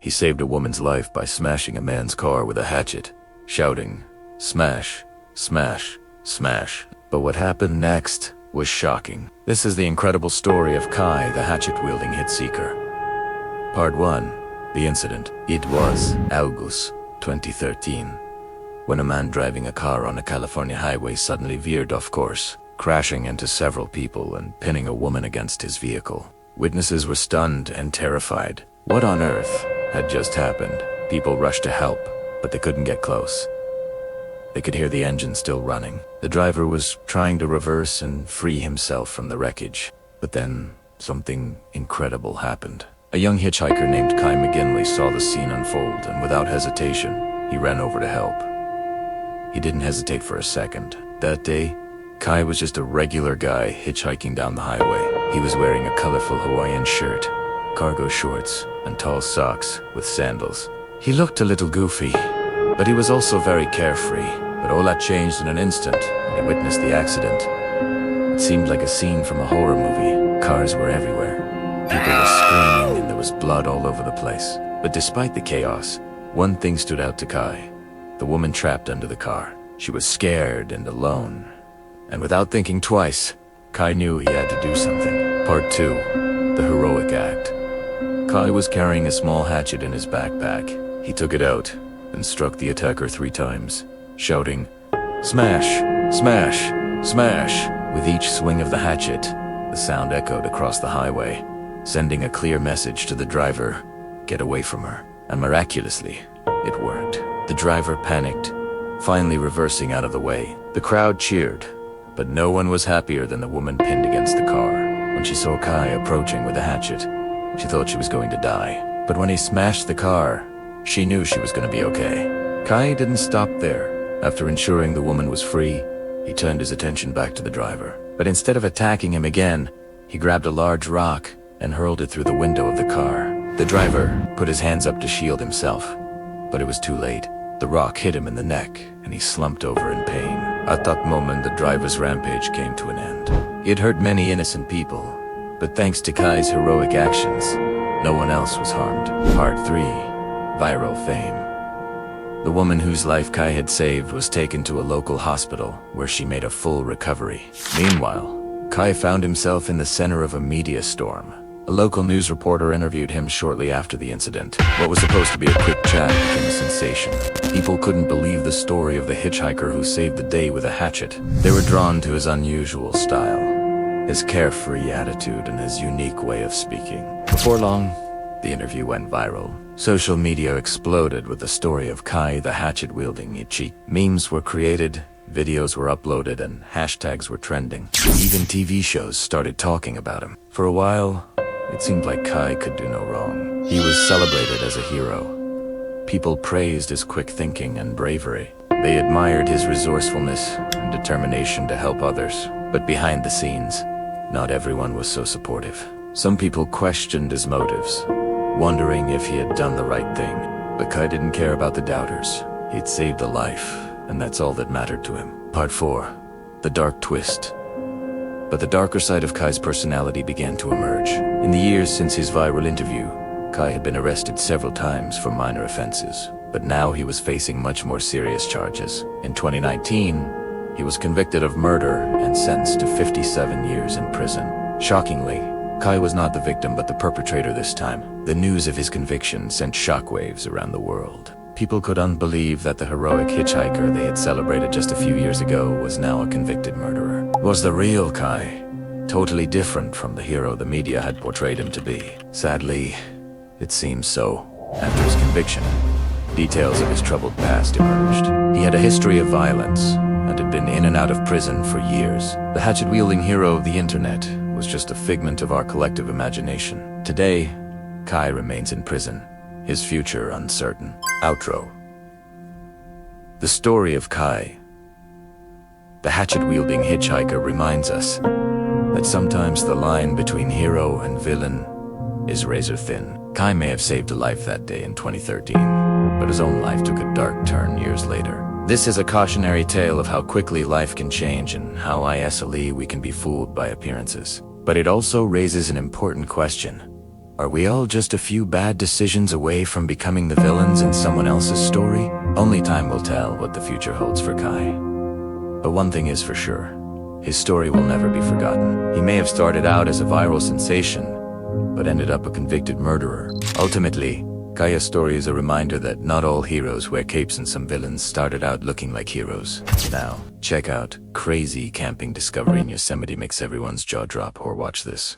He saved a woman's life by smashing a man's car with a hatchet, shouting, "Smash, smash, smash." But what happened next was shocking. This is the incredible story of Kai the Hatchet-Wielding Hitchhiker. Part 1. The incident. It was August 2013, when a man driving a car on a California highway suddenly veered off course, crashing into several people and pinning a woman against his vehicle. Witnesses were stunned and terrified. What on earth had just happened? People rushed to help, but they couldn't get close. They could hear the engine still running. The driver was trying to reverse and free himself from the wreckage. But then, something incredible happened. A young hitchhiker named Kai McGinley saw the scene unfold, and without hesitation, he ran over to help. He didn't hesitate for a second. That day, Kai was just a regular guy hitchhiking down the highway. He was wearing a colorful Hawaiian shirt, cargo shorts, and tall socks with sandals. He looked a little goofy, but he was also very carefree. But all that changed in an instant when he witnessed the accident. It seemed like a scene from a horror movie. Cars were everywhere. People were screaming and there was blood all over the place. But despite the chaos, one thing stood out to Kai. The woman trapped under the car. She was scared and alone. And without thinking twice, Kai knew he had to do something. Part 2. The heroic act. Kai was carrying a small hatchet in his backpack. He took it out and struck the attacker 3 times, shouting, "Smash, smash, smash." With each swing of the hatchet, the sound echoed across the highway, sending a clear message to the driver, "Get away from her." And miraculously, it worked. The driver panicked, finally reversing out of the way. The crowd cheered, but no one was happier than the woman pinned against the car. When she saw Kai approaching with a hatchet, she thought she was going to die. But when he smashed the car, she knew she was going to be okay. Kai didn't stop there. After ensuring the woman was free, he turned his attention back to the driver. But instead of attacking him again, he grabbed a large rock and hurled it through the window of the car. The driver put his hands up to shield himself, but it was too late. The rock hit him in the neck, and he slumped over in pain. At that moment, the driver's rampage came to an end. It hurt many innocent people, but thanks to Kai's heroic actions, no one else was harmed. Part 3. Viral fame. The woman whose life Kai had saved was taken to a local hospital, where she made a full recovery. Meanwhile, Kai found himself in the center of a media storm. A local news reporter interviewed him shortly after the incident. What was supposed to be a quick chat became a sensation. People couldn't believe the story of the hitchhiker who saved the day with a hatchet. They were drawn to his unusual style, his carefree attitude, and his unique way of speaking. Before long, the interview went viral. Social media exploded with the story of Kai the Hatchet-Wielding Hitchhiker. Memes were created, videos were uploaded, and hashtags were trending. Even TV shows started talking about him. For a while, it seemed like Kai could do no wrong. He was celebrated as a hero. People praised his quick thinking and bravery. They admired his resourcefulness and determination to help others. But behind the scenes, not everyone was so supportive. Some people questioned his motives, wondering if he had done the right thing. But Kai didn't care about the doubters. He'd saved a life, and that's all that mattered to him. Part 4. The dark twist. But the darker side of Kai's personality began to emerge. In the years since his viral interview, Kai had been arrested several times for minor offenses. But now he was facing much more serious charges. In 2019, he was convicted of murder and sentenced to 57 years in prison. Shockingly, Kai was not the victim but the perpetrator this time. The news of his conviction sent shockwaves around the world. People couldn't believe that the heroic hitchhiker they had celebrated just a few years ago was now a convicted murderer. Was the real Kai totally different from the hero the media had portrayed him to be? Sadly, it seems so. After his conviction, details of his troubled past emerged. He had a history of violence and had been in and out of prison for years. The hatchet-wielding hero of the internet was just a figment of our collective imagination. Today, Kai remains in prison, his future uncertain. Outro. The story of Kai, the hatchet-wielding hitchhiker, reminds us that sometimes the line between hero and villain is razor thin. Kai may have saved a life that day in 2013, but his own life took a dark turn years later. This is a cautionary tale of how quickly life can change and how we can be fooled by appearances. But it also raises an important question. Are we all just a few bad decisions away from becoming the villains in someone else's story? Only time will tell what the future holds for Kai. But one thing is for sure, his story will never be forgotten. He may have started out as a viral sensation, but ended up a convicted murderer. Ultimately, Kai's story is a reminder that not all heroes wear capes and some villains started out looking like heroes. Now, check out crazy camping discovery in Yosemite makes everyone's jaw drop, or watch this.